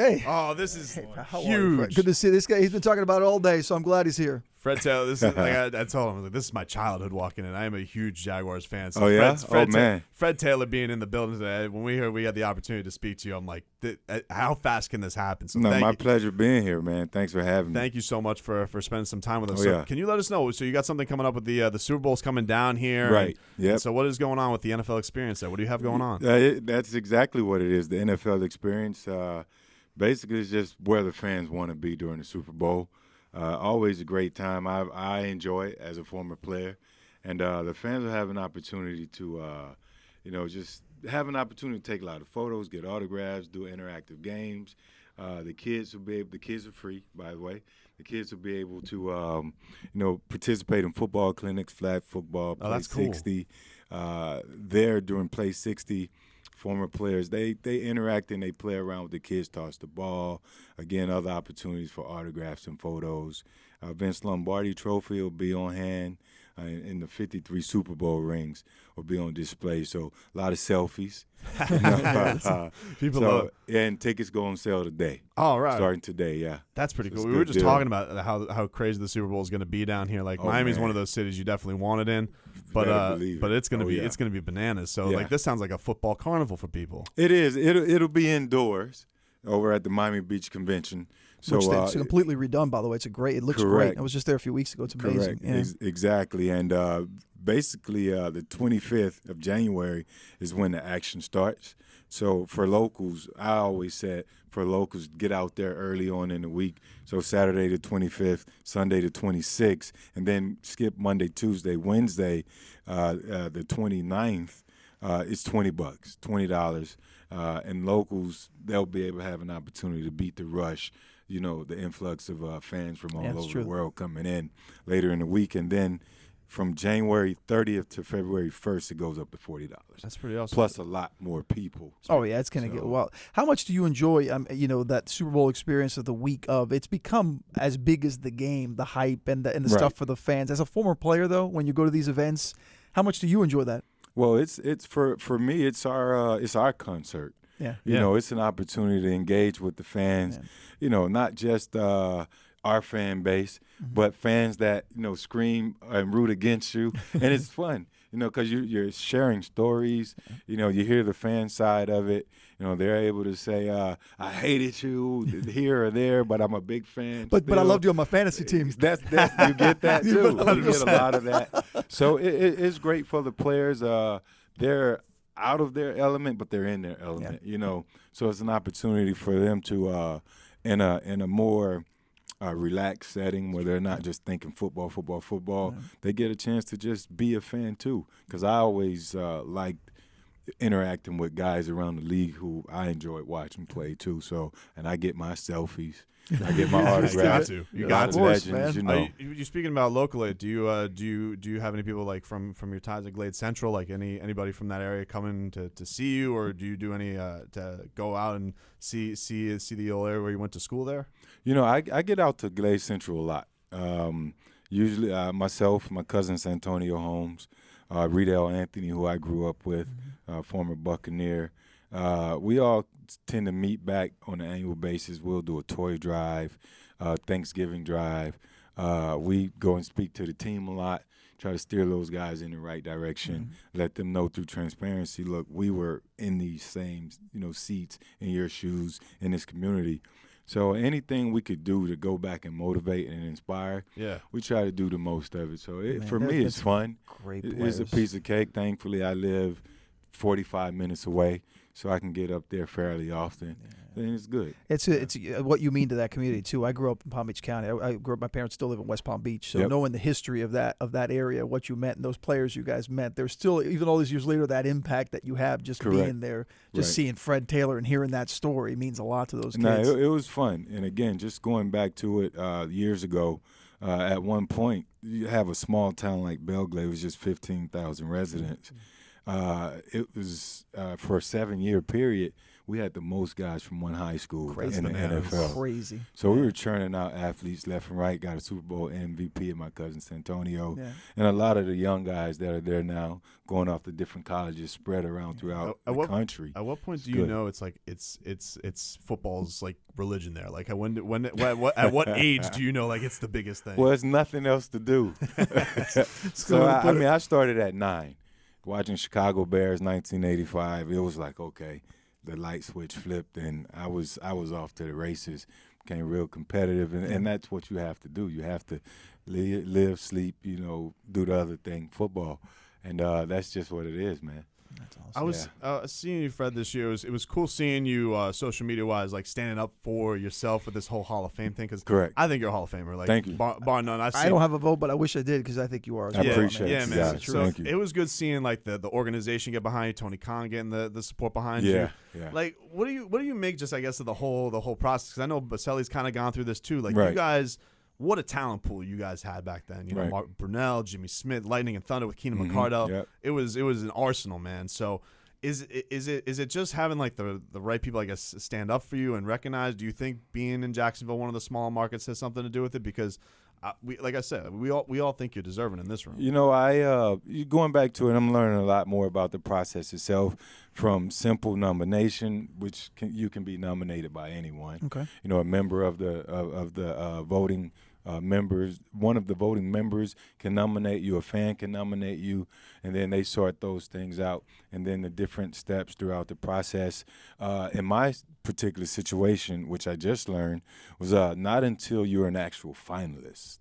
Hey. Oh, this is How are you, Fred? huge. Good to see this guy. He's been talking about it all day, so I'm glad he's here. Fred Taylor, this is like I told him, like, this is my childhood walking in. I am a huge Jaguars fan. So Oh, yeah? Fred, Man. Fred Taylor being in the building today, when we heard we had the opportunity to speak to you, I'm like, how fast can this happen? So No, thank my you. pleasure being here, man. Thanks for having me. Thank you so much for spending some time with us. Oh, So yeah. can you let us know? So you got something coming up with the Super Bowl's coming down here. Right. And Yep. so what is going on with the NFL experience there? What do you have going on? That's exactly what it is. The NFL experience, basically, is just where the fans want to be during the Super Bowl. Always a great time. I enjoy it as a former player, and the fans will have an opportunity to, just have an opportunity to take a lot of photos, get autographs, do interactive games. The kids are free, by the way. The kids will be able to, participate in football clinics, flag football, Play that's cool. 60. There during Play 60. Former players, they interact and they play around with the kids, toss the ball. Again, other opportunities for autographs and photos. Vince Lombardi Trophy will be on hand, and the 53 Super Bowl rings will be on display. So a lot of selfies. People love it. And tickets go on sale today. Oh, right. Starting today, yeah. That's pretty So cool. it's a We were good just deal. talking about how crazy the Super Bowl is going to be down here. Like Miami's man. one of those cities you definitely want it in, Better believe but it. it's going to be Yeah. it's going to be bananas. So Yeah. like this sounds like a football carnival for people. It is. It'll be indoors over at the Miami Beach Convention. So Which it's completely redone, by the way. It looks great. Correct. I was just there a few weeks ago. It's amazing. Correct. Yeah. Exactly. And basically, the 25th of January is when the action starts. So for locals, I always said for locals, get out there early on in the week. So Saturday the 25th, Sunday the 26th, and then skip Monday, Tuesday, Wednesday, the 29th. It's $20, $20. And locals, they'll be able to have an opportunity to beat the rush, the influx of fans from all over the world coming in later in the week. And then from January 30th to February 1st, it goes up to $40. That's pretty awesome. Plus a lot more people. Oh, yeah, it's going to get wild. How much do you enjoy, that Super Bowl experience of the week of? It's become as big as the game, the hype and the stuff for the fans. As a former player, though, when you go to these events, how much do you enjoy that? Well, it's for me, it's our concert. Yeah. It's an opportunity to engage with the fans, not just our fan base, but fans that, scream and root against you. And it's fun, because you're sharing stories. You hear the fan side of it. They're able to say, I hated you here or there, but I'm a big fan. But I loved you on my fantasy teams. That's you get that, too. You get a lot of that. So it's great for the players. They're out of their element, but they're in their element, So it's an opportunity for them to, in a more relaxed setting where they're not just thinking football. They get a chance to just be a fan too. Because I always liked interacting with guys around the league who I enjoyed watching play too. So, and I get my selfies, I get my autographs. You got to. Legends, You're speaking about locally. Do you have any people like from your ties at Glade Central, like anybody from that area coming to see you, or do you do any to go out and see the old area where you went to school there? I get out to Glade Central a lot. Usually myself, my cousin Santonio Holmes, Riedel Anthony, who I grew up with, former Buccaneer. We all tend to meet back on an annual basis. We'll do a toy drive, Thanksgiving drive. We go and speak to the team a lot, try to steer those guys in the right direction, let them know through transparency, look, we were in these same, seats in your shoes in this community. So anything we could do to go back and motivate and inspire, we try to do the most of it. So for me, it's fun. It's a piece of cake. Thankfully, I live 45 minutes away, so I can get up there fairly often. And it's good. It's what you mean to that community too. I grew up in Palm Beach County. I grew up. My parents still live in West Palm Beach, so knowing the history of that area, what you meant, and those players you guys met, there's still, even all these years later, that impact that you have just being there, just seeing Fred Taylor and hearing that story means a lot to those kids. It was fun, and again, just going back to it years ago. At one point, you have a small town like Belgrade, it was just 15,000 residents. It was for a 7-year period. we had the most guys from one high school Crazy. in the NFL. Crazy. So we were churning out athletes left and right. Got a Super Bowl MVP in my cousin Santonio, Yeah. and a lot of the young guys that are there now, going off to different colleges, spread around throughout the country. At what point do you know it's like it's football's like religion there? Like at what age do you know like it's the biggest thing? Well, there's nothing else to do. So I started at 9, watching Chicago Bears 1985. It was like, okay, the light switch flipped, and I was off to the races. Became real competitive, and that's what you have to do. You have to live, sleep, do the other thing, football, and that's just what it is, man. That's awesome. I was seeing you, Fred, this year. It was cool seeing you social media-wise, like standing up for yourself with this whole Hall of Fame thing. Cause correct. I think you're a Hall of Famer. Like, thank you. Bar none. I don't have a vote, but I wish I did because I think you are. I appreciate it. Yeah, man. Yeah, So thank you. it was good seeing like the organization get behind you, Tony Khan getting the support behind you. Yeah. Like, what do you make just, I guess, of the whole process? Because I know Baselli's kind of gone through this too. Like, right. you guys. What a talent pool you guys had back then. You know, right. Mark Brunell, Jimmy Smith, Lightning and Thunder with Keenan Mm-hmm. McCardell. Yep. It was an arsenal, man. So is it just having like the right people, I guess, stand up for you and recognize? Do you think being in Jacksonville, one of the smaller markets, has something to do with it? Because like I said, we all think you're deserving in this room. Going back to it, I'm learning a lot more about the process itself, from simple nomination, which you can be nominated by anyone. Okay. A member of the voting members, one of the voting members can nominate you, a fan can nominate you, and then they sort those things out, and then the different steps throughout the process. In my particular situation, which I just learned, was not until you're an actual finalist,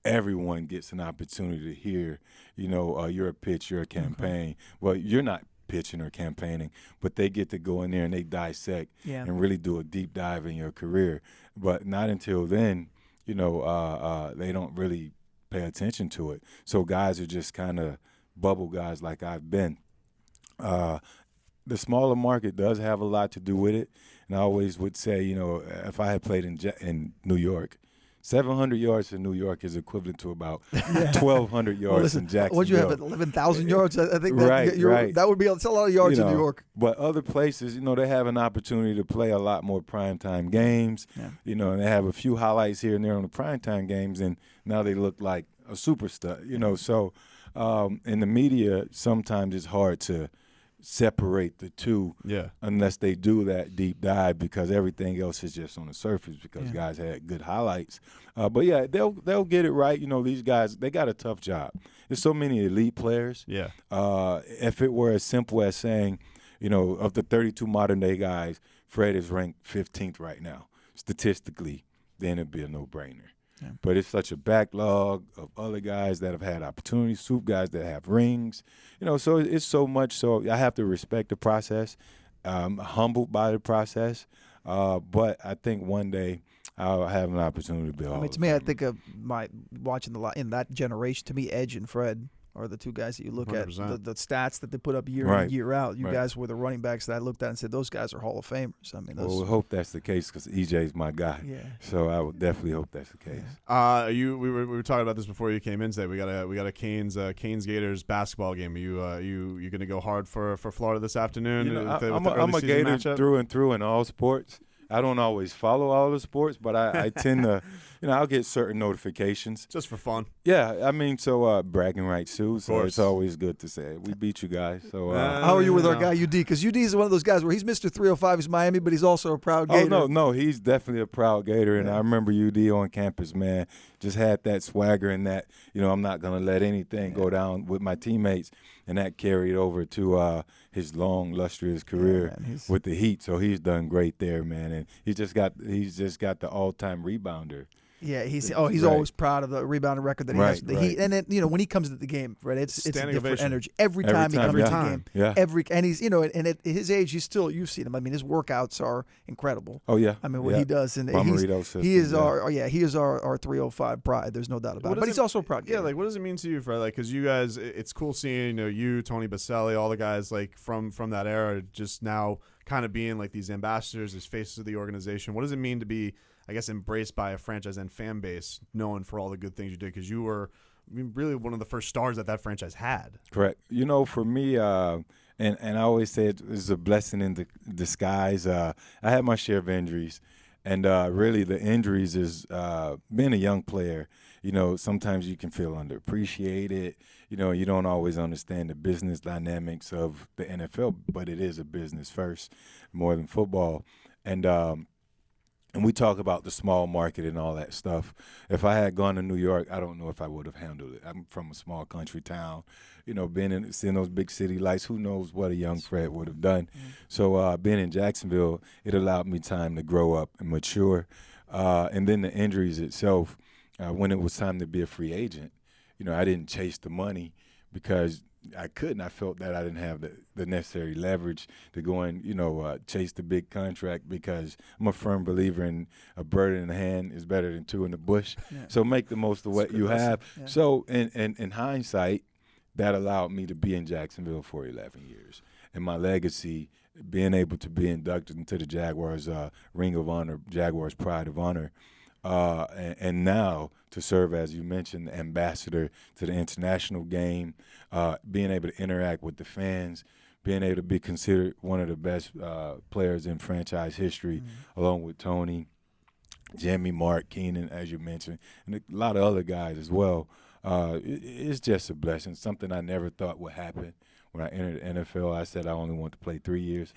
everyone gets an opportunity to hear, your pitch, your campaign. Okay. Well, you're not pitching or campaigning, but they get to go in there and they dissect and really do a deep dive in your career. But not until then, they don't really pay attention to it. So guys are just kind of bubble guys like I've been. The smaller market does have a lot to do with it. And I always would say, if I had played in New York, 700 yards in New York is equivalent to about 1,200 yards in Jacksonville. Would you have 11,000 yards? I think that, right. That would be that's a lot of yards in New York. But other places, they have an opportunity to play a lot more primetime games. Yeah. And they have a few highlights here and there on the primetime games, and now they look like a superstar. So in the media, sometimes it's hard to separate the two unless they do that deep dive, because everything else is just on the surface because guys had good highlights. But they'll get it right. These guys, they got a tough job. There's so many elite players. Yeah. If it were as simple as saying, of the 32 modern day guys, Fred is ranked 15th right now statistically, then it'd be a no-brainer. Yeah. But it's such a backlog of other guys that have had opportunities, soup guys that have rings, so it's so much. So I have to respect the process. I'm humbled by the process, but I think one day I'll have an opportunity to be all. To me, I think of watching in that generation. To me, Edge and Fred are the two guys that you look 100%. At. The stats that they put up year in, year out. You guys were the running backs that I looked at and said, those guys are Hall of Famers. Well, we hope that's the case because EJ's my guy. Yeah. So I would definitely hope that's the case. Yeah. We were talking about this before you came in today. We got a Canes Gators basketball game. Are you going to go hard for Florida this afternoon? I'm a Gator matchup? Through and through in all sports. I don't always follow all the sports, but I tend to, I'll get certain notifications. Just for fun. Yeah, bragging rights too, so it's always good to say, we beat you guys. So how are you with our guy, UD? Because UD is one of those guys where he's Mr. 305, he's Miami, but he's also a proud Gator. Oh, no, he's definitely a proud Gator, and I remember UD on campus, man, just had that swagger and that, I'm not going to let anything go down with my teammates, and that carried over to his long, lustrous career with the Heat. So he's done great there, man, and he's just got the all-time rebounder. Yeah, he's always proud of the rebounding record that he has. Heat, and then when he comes to the game, right, it's a different energy every time he comes to the game. Yeah. And he's and at his age, you've seen him. His workouts are incredible. Oh yeah. What he does, and he is our 305 pride. There's no doubt about it. But he's also a proud Gator. Yeah, what does it mean to you, Fred? Because you guys, it's cool seeing you, Tony Baselli, all the guys from that era, just now kind of being like these ambassadors, as faces of the organization. What does it mean to be, I guess, embraced by a franchise and fan base, known for all the good things you did? Because you were really one of the first stars that franchise had. Correct. For me, and I always say it's a blessing in disguise. I had my share of injuries, and really the injuries is being a young player. Sometimes you can feel underappreciated. You don't always understand the business dynamics of the NFL, but it is a business first, more than football. And we talk about the small market and all that stuff. If I had gone to New York, I don't know if I would have handled it. I'm from a small country town. Seeing those big city lights, who knows what a young Fred would have done. So being in Jacksonville, it allowed me time to grow up and mature. And then the injuries itself, when it was time to be a free agent, I didn't chase the money because I couldn't. I felt that I didn't have the necessary leverage to go and, chase the big contract, because I'm a firm believer in a bird in the hand is better than two in the bush. Yeah. So make the most of what you have. Yeah. So in hindsight, that allowed me to be in Jacksonville for 11 years. And my legacy, being able to be inducted into the Jaguars Ring of Honor, Jaguars Pride of Honor, and now to serve, as you mentioned, ambassador to the international game, being able to interact with the fans, being able to be considered one of the best players in franchise history, along with Tony, Jimmy, Mark, Keenan, as you mentioned, and a lot of other guys as well. It's just a blessing, something I never thought would happen. When I entered the NFL, I said I only want to play 3 years,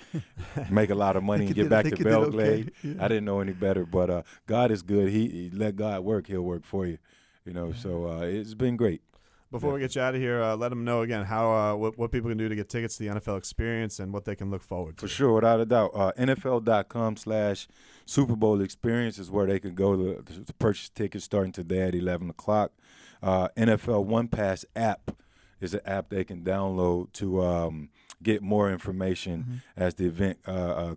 make a lot of money, and get back to Belgrade. Okay. Yeah. I didn't know any better, but God is good. He let God work; He'll work for you. So it's been great. Before we get you out of here, let them know again how what people can do to get tickets to the NFL experience and what they can look forward to. For sure, without a doubt. NFL.com/Super Bowl experience is where they can go to purchase tickets starting today at 11 o'clock. NFL One Pass app is an app they can download to get more information as the event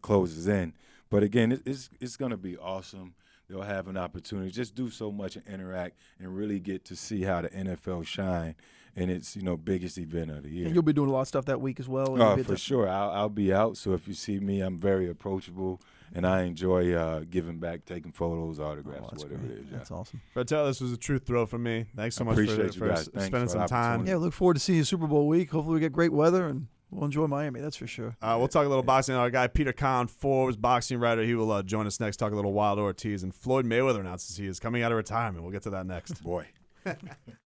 closes in. But again, it's going to be awesome. They'll have an opportunity to just do so much and interact and really get to see how the NFL shine in its biggest event of the year. And you'll be doing a lot of stuff that week as well. For sure. I'll be out. So if you see me, I'm very approachable. And I enjoy giving back, taking photos, autographs, whatever great. It is. Yeah. That's awesome. Fratello, this was a true throw for me. Thanks so much for spending some time. Yeah, look forward to seeing you Super Bowl week. Hopefully we get great weather, and we'll enjoy Miami, that's for sure. We'll talk a little boxing. Our guy Peter Kahn, Forbes boxing writer, he will join us next, talk a little Wild Ortiz. And Floyd Mayweather announces he is coming out of retirement. We'll get to that next. Boy.